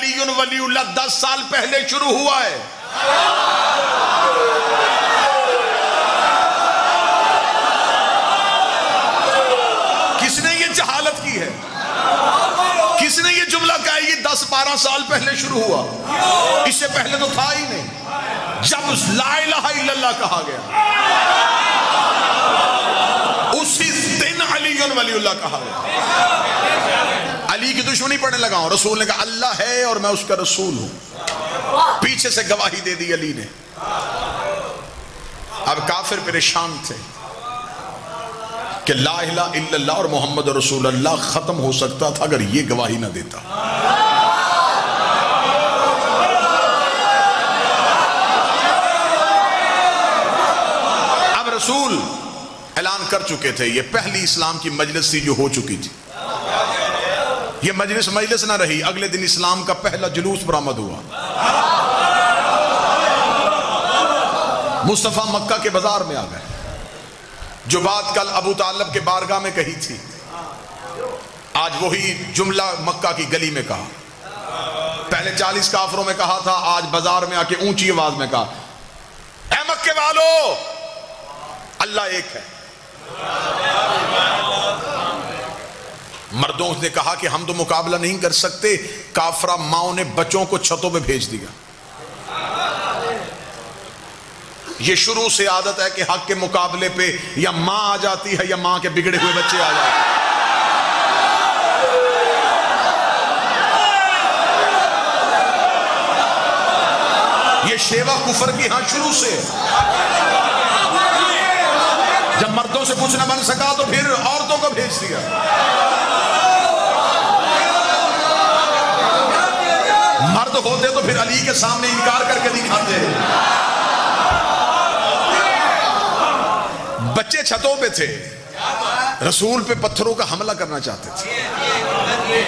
علی ولی اللہ 10 سال پہلے شروع ہوا ہے. کس نے یہ جہالت کی ہے؟ کس نے یہ جملہ کہا؟ یہ 10-12 سال پہلے شروع ہوا. اس سے پہلے تو تھا ہی نہیں. جب لا الہ الا اللہ کہا گیا اسی دن علی ولی اللہ کہا گیا. علی کی دشمنی پڑھنے لگا ہوں. رسول نے کہا اللہ ہے اور میں اس کا رسول ہوں. پیچھے سے گواہی دے دی علی نے. اب کافر پریشان تھے کہ لا الہ الا اللہ اور محمد رسول اللہ ختم ہو سکتا تھا اگر یہ گواہی نہ دیتا. اب رسول اعلان کر چکے تھے. یہ پہلی اسلام کی مجلس تھی جو ہو چکی تھی. یہ مجلس نہ رہی. اگلے دن اسلام کا پہلا جلوس برآمد ہوا. مصطفیٰ مکہ کے بازار میں آ گئے. جو بات کل ابو طالب کے بارگاہ میں کہی تھی آج وہی جملہ مکہ کی گلی میں کہا. پہلے 40 کافروں میں کہا تھا, آج بازار میں آ کے اونچی آواز میں کہا اے مکے والو اللہ ایک ہے. مردوں نے کہا کہ ہم تو مقابلہ نہیں کر سکتے. کافرہ ماؤں نے بچوں کو چھتوں پہ بھیج دیا. یہ شروع سے عادت ہے کہ حق کے مقابلے پہ یا ماں آ جاتی ہے یا ماں کے بگڑے ہوئے بچے آ جاتے ہیں. یہ شیوہ کفر کی ہاں شروع سے. جب مردوں سے کچھ نہ بن سکا تو پھر عورتوں کو بھیج دیا. مرد ہوتے تو پھر علی کے سامنے انکار کر کے دکھاتے. بچے چھتوں پہ تھے, رسول پہ پتھروں کا حملہ کرنا چاہتے تھے.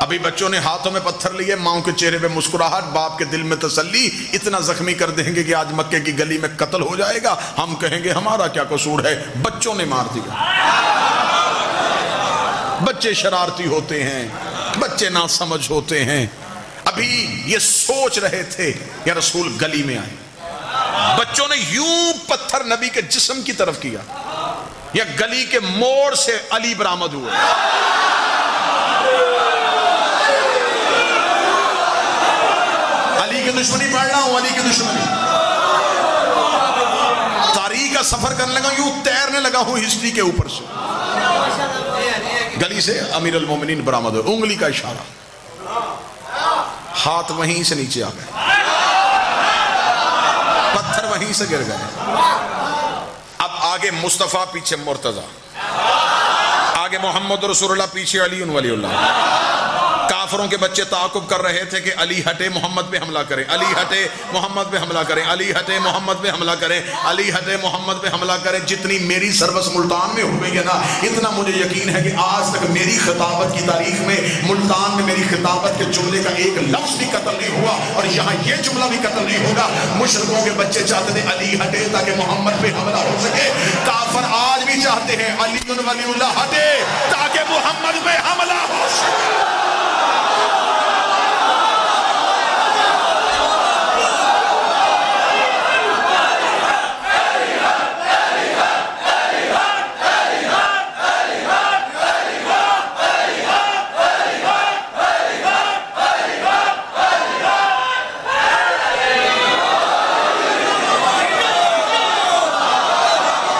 ابھی بچوں نے ہاتھوں میں پتھر لیے, ماؤں کے چہرے پہ مسکراہٹ, باپ کے دل میں تسلی. اتنا زخمی کر دیں گے کہ آج مکے کی گلی میں قتل ہو جائے گا, ہم کہیں گے ہمارا کیا قصور ہے. بچوں نے مار دیا. بچے شرارتی ہوتے ہیں, بچے ناسمجھ ہوتے ہیں. ابھی یہ سوچ رہے تھے یا رسول گلی میں آئے. بچوں نے یوں پتھر نبی کے جسم کی طرف کیا, یا گلی کے موڑ سے علی برآمد ہوئے. علی کی دشمنی پڑھ رہا ہوں, علی کی دشمنی. تاریخ کا سفر کرنے لگا, یوں تیرنے لگا ہوں ہسٹری کے اوپر سے. گلی سے امیر المومنین برآمد ہوئے. انگلی کا اشارہ, ہاتھ وہیں سے نیچے آ گئے, پتھر وہیں سے گر گئے. اب آگے مصطفیٰ, پیچھے مرتضیٰ, آگے محمد رسول اللہ, پیچھے علی ولی اللہ. کافروں کے بچے تعاقب کر رہے تھے کہ علی ہٹے محمد پہ حملہ کریں, علی ہٹے محمد پہ حملہ کریں, علی ہٹے محمد پہ حملہ کریں, علی ہٹے محمد پہ حملہ کریں. جتنی میری سروس ملتان میں ہوئی ہے نا, اتنا مجھے یقین ہے کہ آج تک میری خطابت کی تاریخ میں ملتان میں میری خطابت کے جملے کا ایک لفظ بھی قتل نہیں ہوا, اور یہاں یہ جملہ بھی قتل نہیں ہوگا. مشرکوں کے بچے چاہتے تھے علی ہٹے تاکہ محمد پہ حملہ ہو سکے. کافر آج بھی چاہتے ہیں علی ولی اللہ ہٹے تاکہ محمد پہ حملہ ہو سکے.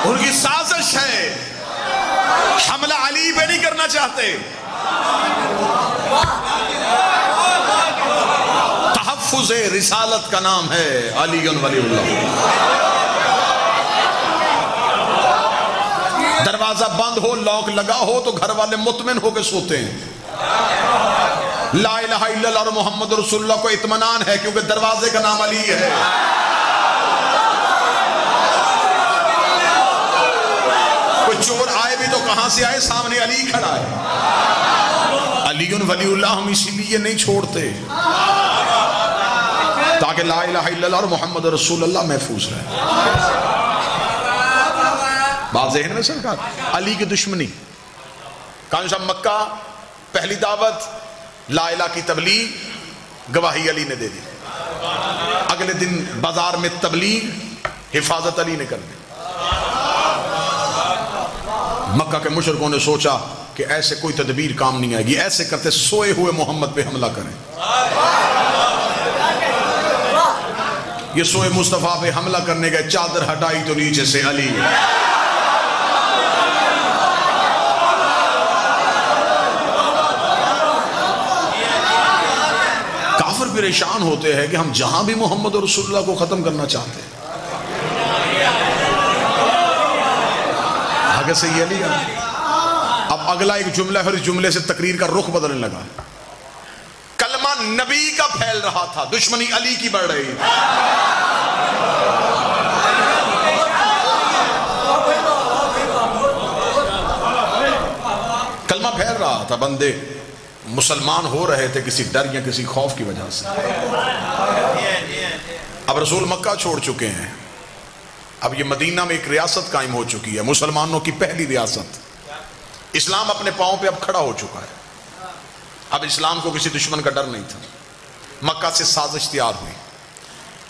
ان کی سازش ہے, حملہ علی پہ نہیں کرنا چاہتے. تحفظ رسالت کا نام ہے علی ولی اللہ. دروازہ بند ہو, لاک لگا ہو تو گھر والے مطمئن ہو کے سوتے ہیں. لا الہ الا اللہ اور محمد رسول اللہ کو اطمینان ہے کیونکہ دروازے کا نام علی ہے. کوئی چور آئے بھی تو کہاں سے آئے, سامنے علی کھڑا ہے. علی ولی اللہ ہم اسی لیے نہیں چھوڑتے تاکہ لا الہ الا اللہ اور محمد رسول اللہ محفوظ رہے. بات ذہن میں سرکار. علی کی دشمنی, کانشا مکہ پہلی دعوت لا الہ کی تبلیغ, گواہی علی نے دے دی. اگلے دن بازار میں تبلیغ حفاظت علی نے کر دی. مکہ کے مشرکوں نے سوچا کہ ایسے کوئی تدبیر کام نہیں آئے گی، ایسے کرتے سوئے ہوئے محمد پہ حملہ کریں. یہ سوئے مصطفیٰ پہ حملہ کرنے گئے، چادر ہٹائی تو نیچے سے علی. کافر پریشان ہوتے ہیں کہ ہم جہاں بھی محمد رسول اللہ کو ختم کرنا چاہتے ہیں. آگے سے یہ علی ہے. اب اگلا ایک جملہ ہے، اس جملے سے تقریر کا رخ بدلنے لگا. کلمہ نبی کا پھیل رہا تھا، دشمنی علی کی بڑھ رہی. کلمہ پھیل رہا تھا، بندے مسلمان ہو رہے تھے کسی ڈر یا کسی خوف کی وجہ سے. اب رسول مکہ چھوڑ چکے ہیں، اب یہ مدینہ میں ایک ریاست قائم ہو چکی ہے، مسلمانوں کی پہلی ریاست. اسلام اپنے پاؤں پہ اب کھڑا ہو چکا ہے. اب اسلام کو کسی دشمن کا ڈر نہیں تھا. مکہ سے سازش تیار ہوئی،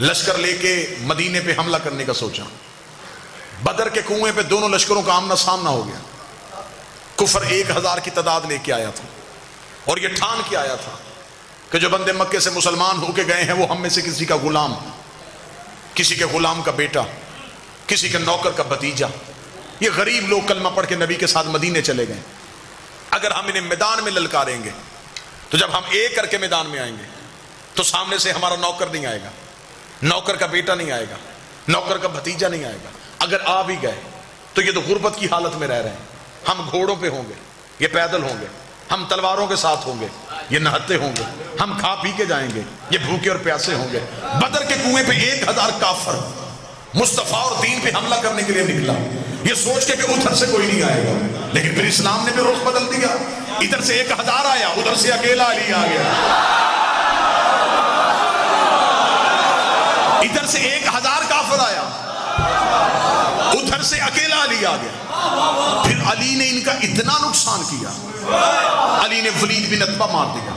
لشکر لے کے مدینے پہ حملہ کرنے کا سوچا. بدر کے کنویں پہ دونوں لشکروں کا آمنا سامنا ہو گیا. کفر 1000 کی تعداد لے کے آیا تھا اور یہ ٹھان کے آیا تھا کہ جو بندے مکے سے مسلمان ہو کے گئے ہیں وہ ہم میں سے کسی کا غلام، کسی کے غلام کا بیٹا، کسی کے نوکر کا بھتیجا. یہ غریب لوگ کلمہ پڑھ کے نبی کے ساتھ مدینے چلے گئے. اگر ہم انہیں میدان میں للکاریں گے تو جب ہم ایک کر کے میدان میں آئیں گے تو سامنے سے ہمارا نوکر نہیں آئے گا، نوکر کا بیٹا نہیں آئے گا، نوکر کا بھتیجا نہیں آئے گا. اگر آ بھی گئے تو یہ تو غربت کی حالت میں رہ رہے ہیں. ہم گھوڑوں پہ ہوں گے، یہ پیدل ہوں گے. ہم تلواروں کے ساتھ ہوں گے، یہ نہتے ہوں گے. ہم کھا پی کے جائیں گے، یہ بھوکے اور پیاسے ہوں گے. بدر کے کنویں پہ 1000 کافر مصطفیٰ اور دین پہ حملہ کرنے کے لیے نکلا، یہ سوچ کے کہ ادھر سے کوئی نہیں آئے گا. لیکن پھر اسلام نے بھی رخ بدل دیا. ادھر سے 1000 آیا، ادھر سے اکیلا علی آ گیا. ادھر سے 1000 کافر آیا، ادھر سے اکیلا علی آ گیا. پھر علی نے ان کا اتنا نقصان کیا. علی نے ولید بن عتبہ مار دیا،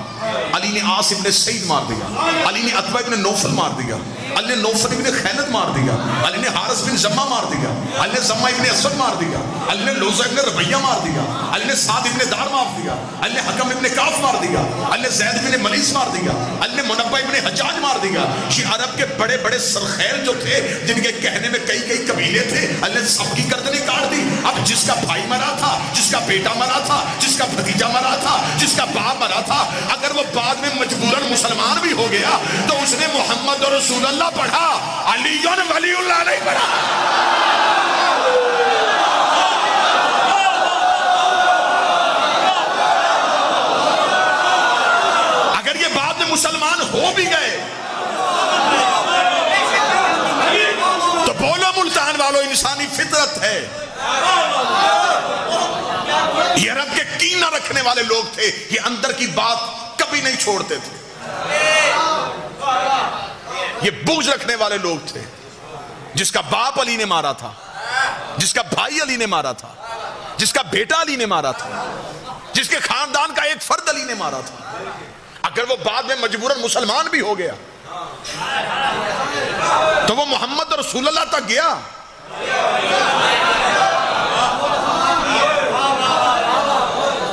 علی نے عاص ابن سعید مار دیا، علی نے عتبہ ابن نوفل مار دیا، علی نے نوفل ابن خیلد مار دیا، علی نے حارث بن زمہ مار دیا، علی نے زمہ ابن اسود مار دیا، علی نے لوزہ ابن ربیہ مار دیا، علی نے سعد ابن دار مار دیا، علی نے حکم ابن کاف مار دیا، علی نے زید ابن ملیس مار دیا، علی نے منبہ ابن حجاج مار دیا. یہ عرب کے بڑے بڑے سرخیل جو تھے جن کے کہنے میں کئی کئی قبیلے تھے، علی نے سب کی گردنیں کاٹ دی. اب جس کا بھائی مرا تھا، جس کا بیٹا مرا تھا، جس کا بھتیجا مرا تھا، جس کا باپ مرا تھا، اگر وہ بعد میں مجبوراً مسلمان بھی ہو گیا تو اس نے محمد رسول اللہ پڑھا، علی ولی اللہ نہیں پڑھا. اگر یہ بعد میں مسلمان ہو بھی گئے تو بولو ملتان والو، انسانی فطرت ہے. یہ رب کے کینہ رکھنے والے لوگ تھے، یہ اندر کی بات کبھی نہیں چھوڑتے تھے. یہ بغض رکھنے والے لوگ تھے. جس کا باپ علی نے مارا تھا، جس کا بھائی علی نے مارا تھا، جس کا بیٹا علی نے مارا تھا، جس کے خاندان کا ایک فرد علی نے مارا تھا، اگر وہ بعد میں مجبوراً مسلمان بھی ہو گیا تو وہ محمد رسول اللہ تک گیا.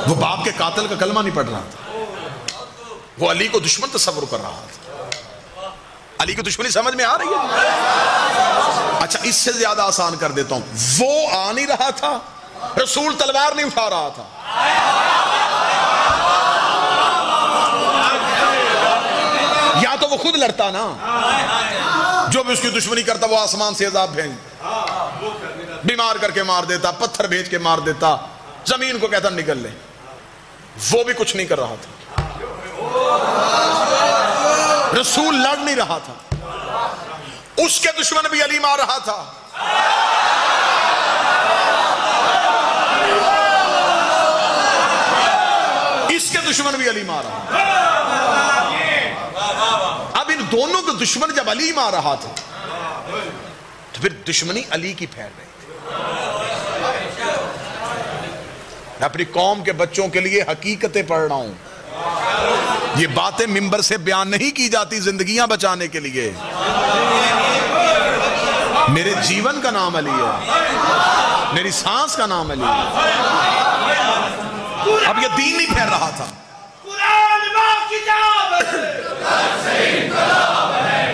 وہ باپ کے قاتل کا کلمہ نہیں پڑھ رہا تھا، وہ علی کو دشمن تصور کر رہا تھا. علی کی دشمنی سمجھ میں آ رہی ہے؟ اچھا اس سے زیادہ آسان کر دیتا ہوں. وہ آ نہیں رہا تھا، رسول تلوار نہیں اٹھا رہا تھا. یا تو وہ خود لڑتا نا، جو بھی اس کی دشمنی کرتا وہ آسمان سے عذاب بھیج، بیمار کر کے مار دیتا، پتھر بھیج کے مار دیتا، زمین کو کہتا نکل لے. وہ بھی کچھ نہیں کر رہا تھا. رسول لڑ نہیں رہا تھا، اس کے دشمن بھی علی مار رہا تھا. اس کے دشمن بھی علی مار رہا تھا. اب ان دونوں کے دشمن جب علی مار رہا تھا تو پھر دشمنی علی کی پھیل رہی تھی. میں اپنی قوم کے بچوں کے لیے حقیقتیں پڑھ رہا ہوں. یہ باتیں منبر سے بیان نہیں کی جاتی زندگیاں بچانے کے لیے. میرے جیون کا نام علی ہے, میری سانس کا نام علی ہے. اب یہ دین نہیں پھیل رہا تھا. قرآن ماں کتاب ہے,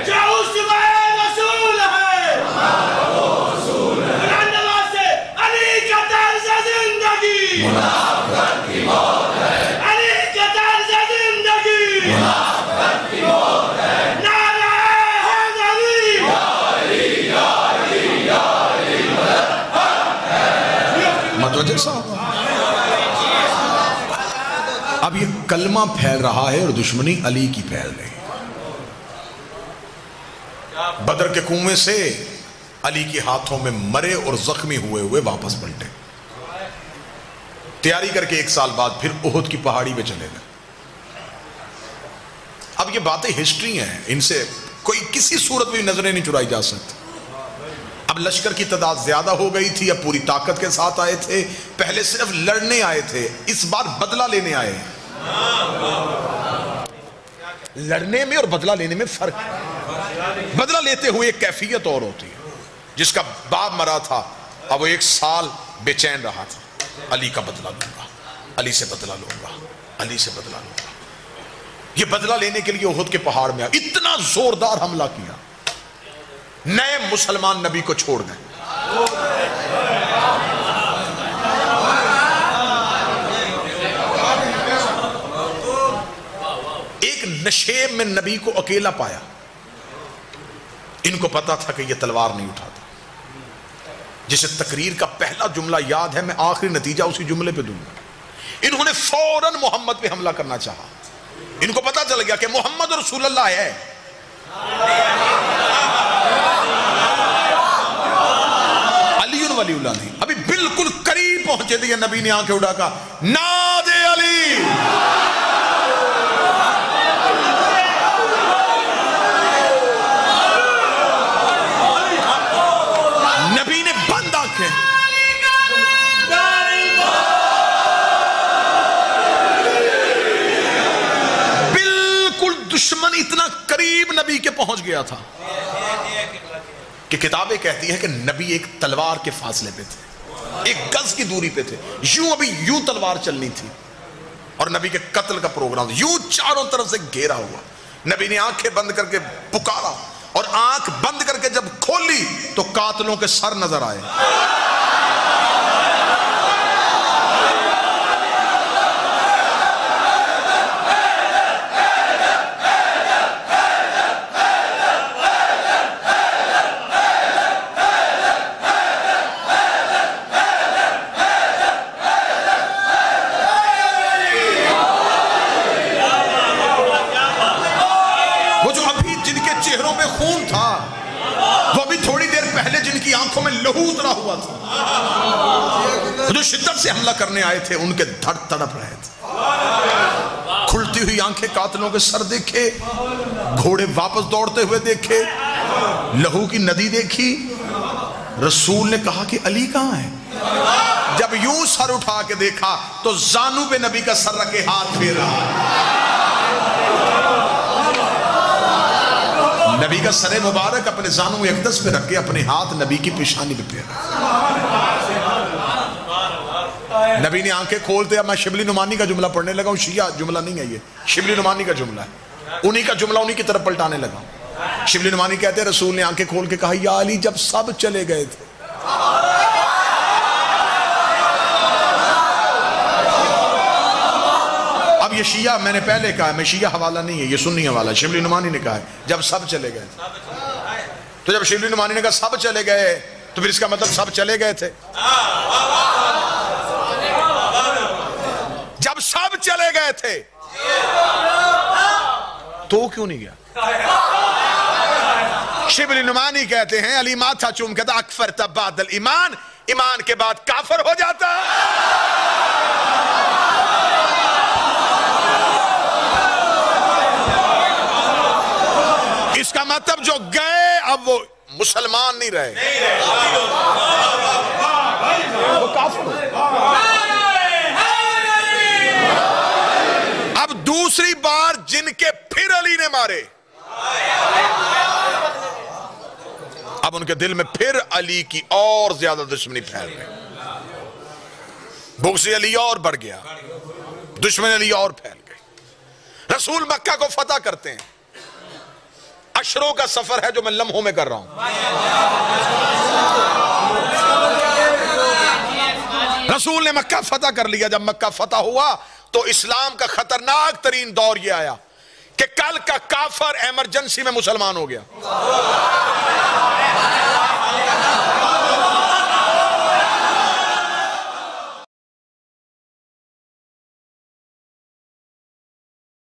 جو اس میں رسول ہے, قرآن نواز سے علی کا طرز زندگی, علی کا طرز زندگی, نعرہ حیدری, متوجہ صاحب. اب یہ کلمہ پھیل رہا ہے اور دشمنی علی کی پھیل رہی ہے. بدر کے کنویں سے علی کے ہاتھوں میں مرے اور زخمی ہوئے ہوئے واپس پلٹے. تیاری کر کے 1 سال بعد پھر احد کی پہاڑی پہ چلے گئے. اب یہ باتیں ہسٹری ہیں, ان سے کوئی کسی صورت میں نظریں نہیں چرائی جا سکتی. اب لشکر کی تعداد زیادہ ہو گئی تھی, اب پوری طاقت کے ساتھ آئے تھے. پہلے صرف لڑنے آئے تھے, اس بار بدلہ لینے آئے. لڑنے میں اور بدلہ لینے میں فرق ہے. بدلہ لیتے ہوئے ایک کیفیت اور ہوتی ہے. جس کا باپ مرا تھا اب وہ 1 سال بے چین رہا تھا, علی کا بدلہ لوں گا, علی سے بدلہ لوں گا, علی سے بدلہ لوں گا. یہ بدلہ لینے کے لیے احد کے پہاڑ میں اتنا زوردار حملہ کیا, نئے مسلمان نبی کو چھوڑ گئے. ایک نشیب میں نبی کو اکیلا پایا. ان کو پتا تھا کہ یہ تلوار نہیں اٹھاتا. جسے تقریر کا پہلا جملہ یاد ہے, میں آخری نتیجہ اسی جملے پہ دوں گا. انہوں نے فوراً محمد پہ حملہ کرنا چاہا. ان کو پتا چل گیا کہ محمد رسول اللہ ہے. علی ولی اللہ نہیں. ابھی بالکل قریب پہنچے تھے, نبی نے آنکھیں اٹھا کہا نادے علی. نبی نے بند آنکھیں, بالکل دشمن اتنا قریب نبی کے پہنچ گیا تھا کہ کتابیں کہتی ہیں کہ نبی ایک تلوار کے فاصلے پہ تھے, 1 گز کی دوری پہ تھے. یوں تلوار چلنی تھی اور نبی کے قتل کا پروگرام یوں چاروں طرف سے گھیرا ہوا. نبی نے آنکھیں بند کر کے پکارا, اور آنکھ بند کر کے جب کھولی تو قاتلوں کے سر نظر آئے. آنکھوں میں لہو اترا ہوا تھا. جو شدت سے حملہ کرنے آئے تھے ان کے دھڑ تڑپ رہے تھے. کھلتی ہوئی آنکھیں قاتلوں کے سر دیکھے, گھوڑے واپس دوڑتے ہوئے دیکھے, لہو کی ندی دیکھی. رسول نے کہا کہ علی کہاں ہے؟ جب یوں سر اٹھا کے دیکھا تو زانو پہ نبی کا سر رکھے ہاتھ پھیر رہا. نبی کا سر مبارک اپنے زانو اقدس پہ رکھ کے اپنے ہاتھ نبی کی پیشانی پہ پھیر رہا. نبی نے آنکھیں کھولتے, اب میں شبلی نعمانی کا جملہ پڑھنے لگا ہوں. شیعہ جملہ نہیں ہے, یہ شبلی نعمانی کا جملہ ہے. انہی کا جملہ انہی کی طرف پلٹانے لگا ہوں. شبلی نعمانی کہتے ہیں رسول نے آنکھیں کھول کے کہا یا علی جب سب چلے گئے تھے. اب یہ شیعہ میں نے پہلے کہا ہے, میں شیعہ حوالہ نہیں ہے, یہ سنی حوالہ. شبلی نعمانی نے کہا ہے جب سب چلے گئے تھے. تو جب شبلی نعمانی نے کہا سب چلے گئے تو پھر اس کا مطلب سب چلے گئے تھے. جب سب چلے گئے تھے تو کیوں نہیں گیا؟ شبلی نعمانی کہتے ہیں علی ماتھا چوم کہتا اکفرت بعد الایمان, ایمان کے بعد کافر ہو جاتا. اس کا مطلب جو گئے اب وہ مسلمان نہیں رہے, وہ کافر ہو. اب دوسری بار جن کے پھر علی نے مارے، اب ان کے دل میں پھر علی کی اور زیادہ دشمنی پھیل گئی، بغض علی اور بڑھ گیا، دشمن علی اور پھیل گئی۔ رسول مکہ کو فتح کرتے ہیں، عشروں کا سفر ہے جو میں لمحوں میں کر رہا ہوں۔ رسول نے مکہ فتح کر لیا۔ جب مکہ فتح ہوا تو اسلام کا خطرناک ترین دور یہ آیا کہ کل کا کافر ایمرجنسی میں مسلمان ہو گیا۔